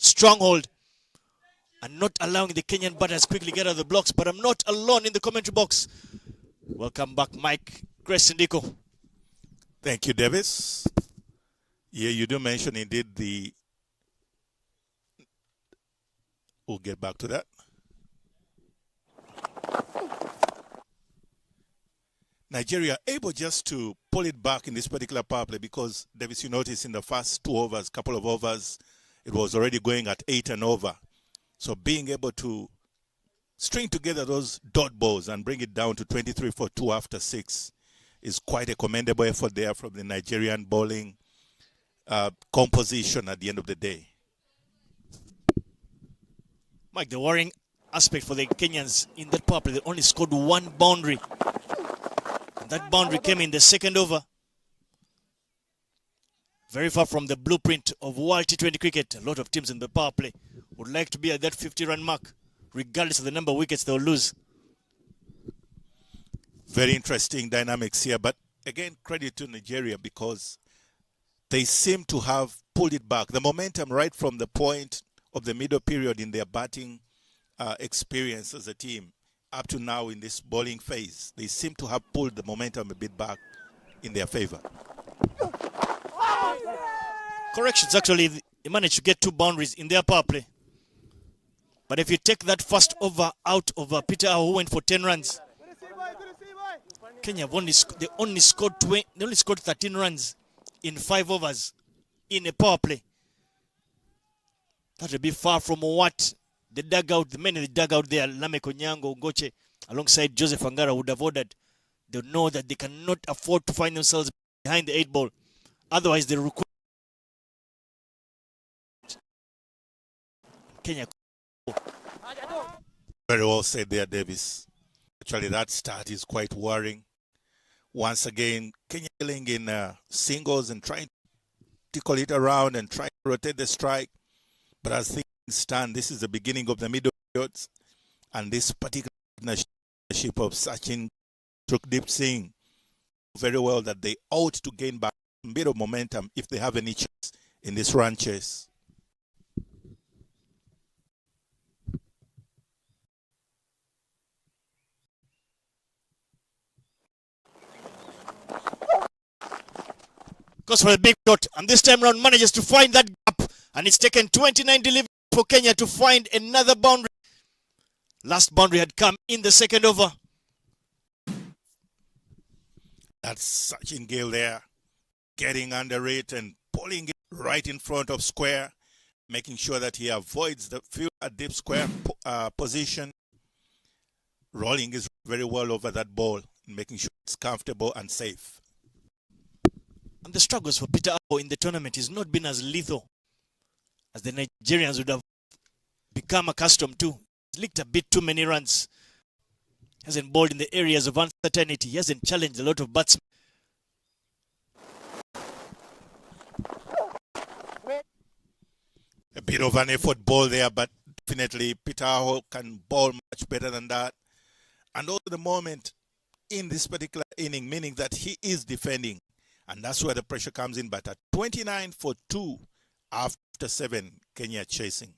stronghold and not allowing the Kenyan batters quickly get out of the blocks. But I'm not alone in the commentary box. Welcome back, Mike Crescendiko. Thank you, Davis. Yeah, you do mention indeed we'll get back to that. Nigeria able just to pull it back in this particular power play because, Davis, you notice in the first couple of overs, it was already going at 8 and over. So being able to string together those dot balls and bring it down to 23 for 2 after 6 is quite a commendable effort there from the Nigerian bowling composition at the end of the day. Mike, the worrying aspect for the Kenyans in that power play, they only scored one boundary. And that boundary came in the second over. Very far from the blueprint of World T20 cricket. A lot of teams in the power play would like to be at that 50-run mark, regardless of the number of wickets they'll lose. Very interesting dynamics here. But again, credit to Nigeria because they seem to have pulled it back. The momentum right from the point of the middle period in their batting experience as a team up to now in this bowling phase, they seem to have pulled the momentum a bit back in their favor. Corrections, actually, they managed to get 2 boundaries in their power play. But if you take that first over out of Peter Aho, who went for 10 runs, Kenya they only scored 13 runs in 5 overs in a power play. That would be far from what the men in the dugout there, Lamek Onyango, Ngoche, alongside Joseph Angara would have ordered. They know that they cannot afford to find themselves behind the 8 ball. Otherwise, they require Kenya. Very well said there, Davis. Actually, that start is quite worrying. Once again, Kenya dealing in singles and trying to tickle it around and trying to rotate the strike. But as things stand, this is the beginning of the middle periods. And this particular partnership of Sachin Trukdeep Singh, very well that they ought to gain back a bit of momentum if they have any chance in this run chase. Goes for a big shot, and this time round manages to find that gap, and it's taken 29 deliveries for Kenya to find another boundary. Last boundary had come in the second over. That's Sachin Gill there, getting under it and pulling it right in front of square, making sure that he avoids the field at deep square position. Rolling is very well over that ball, making sure it's comfortable and safe. And the struggles for Peter Aho in the tournament has not been as lethal as the Nigerians would have become accustomed to. He's licked a bit too many runs. He hasn't bowled in the areas of uncertainty. He hasn't challenged a lot of batsmen. A bit of an effort ball there, but definitely Peter Aho can bowl much better than that. And also the moment in this particular inning, meaning that he is defending. And that's where the pressure comes in. But at 29 for 2 after 7, Kenya chasing.